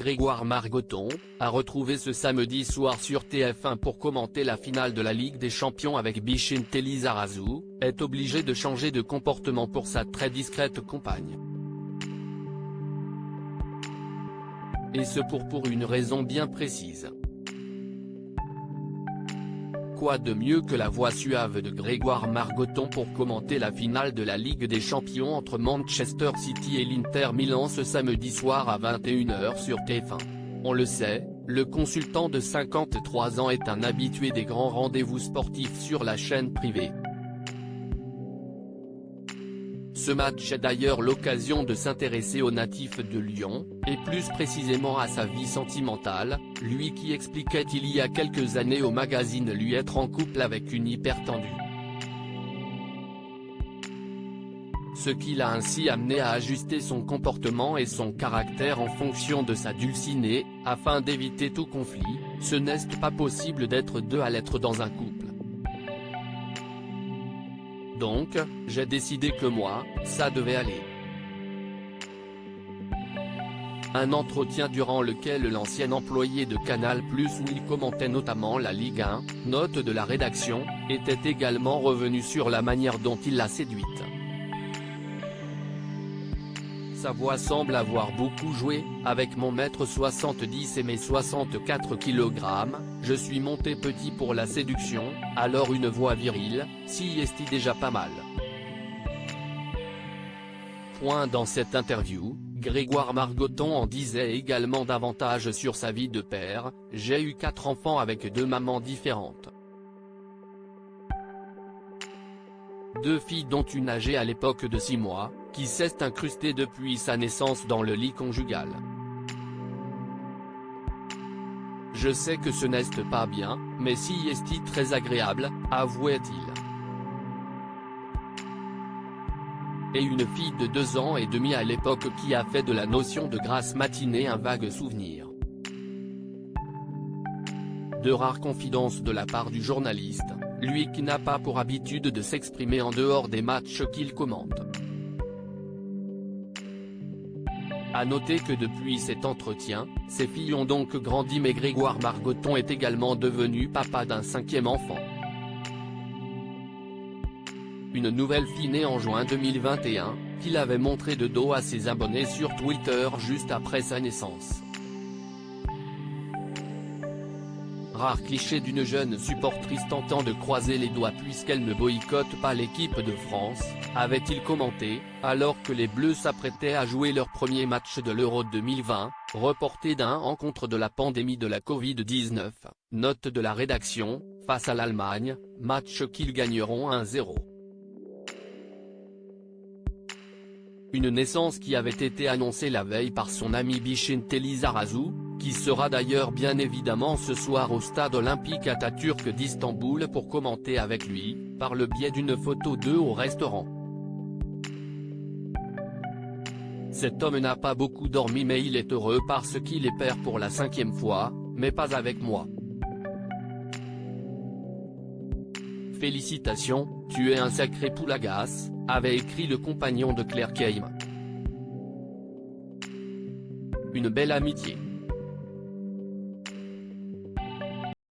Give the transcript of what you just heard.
Grégoire Margoton, a retrouvé ce samedi soir sur TF1 pour commenter la finale de la Ligue des Champions avec Bichente Lizarazu, est obligé de changer de comportement pour sa très discrète compagne. Et ce pour une raison bien précise. Quoi de mieux que la voix suave de Grégoire Margoton pour commenter la finale de la Ligue des Champions entre Manchester City et l'Inter Milan ce samedi soir à 21 h sur TF1. On le sait, le consultant de 53 ans est un habitué des grands rendez-vous sportifs sur la chaîne privée. Ce match est d'ailleurs l'occasion de s'intéresser au natif de Lyon, et plus précisément à sa vie sentimentale, lui qui expliquait il y a quelques années au magazine lui être en couple avec une hyper tendue. Ce qui l'a ainsi amené à ajuster son comportement et son caractère en fonction de sa dulcinée, afin d'éviter tout conflit. Ce n'est pas possible d'être deux à l'être dans un couple. Donc, j'ai décidé que moi, ça devait aller. Un entretien durant lequel l'ancien employé de Canal+, où il commentait notamment la Ligue 1, note de la rédaction, était également revenu sur la manière dont il l'a séduite. Sa voix semble avoir beaucoup joué, avec mon mètre 70 et mes 64 kg, je suis monté petit pour la séduction, alors une voix virile, si est déjà pas mal. Dans cette interview, Grégoire Margoton en disait également davantage sur sa vie de père. J'ai eu 4 enfants avec 2 mamans différentes. 2 filles dont une âgée à l'époque de 6 mois, qui s'est incrustée depuis sa naissance dans le lit conjugal. Je sais que ce n'est pas bien, mais si est très agréable, avouait-il. Et une fille de 2 ans et demi à l'époque qui a fait de la notion de grasse matinée un vague souvenir. De rares confidences de la part du journaliste, lui qui n'a pas pour habitude de s'exprimer en dehors des matchs qu'il commente. À noter que depuis cet entretien, ses filles ont donc grandi mais Grégoire Margoton est également devenu papa d'un 5e enfant. Une nouvelle fille née en juin 2021, qu'il avait montré de dos à ses abonnés sur Twitter juste après sa naissance. Rare cliché d'une jeune supportrice tentant de croiser les doigts puisqu'elle ne boycotte pas l'équipe de France, avait-il commenté, alors que les Bleus s'apprêtaient à jouer leur premier match de l'Euro 2020, reporté d'un an contre de la pandémie de la Covid-19, note de la rédaction, face à l'Allemagne, match qu'ils gagneront 1-0. Une naissance qui avait été annoncée la veille par son ami Bichente Lizarazu, qui sera d'ailleurs bien évidemment ce soir au stade olympique Atatürk d'Istanbul pour commenter avec lui, par le biais d'une photo d'eux au restaurant. Cet homme n'a pas beaucoup dormi mais il est heureux parce qu'il est père pour la 5e fois, mais pas avec moi. Félicitations, tu es un sacré poulagasse, avait écrit le compagnon de Claire Keim. Une belle amitié.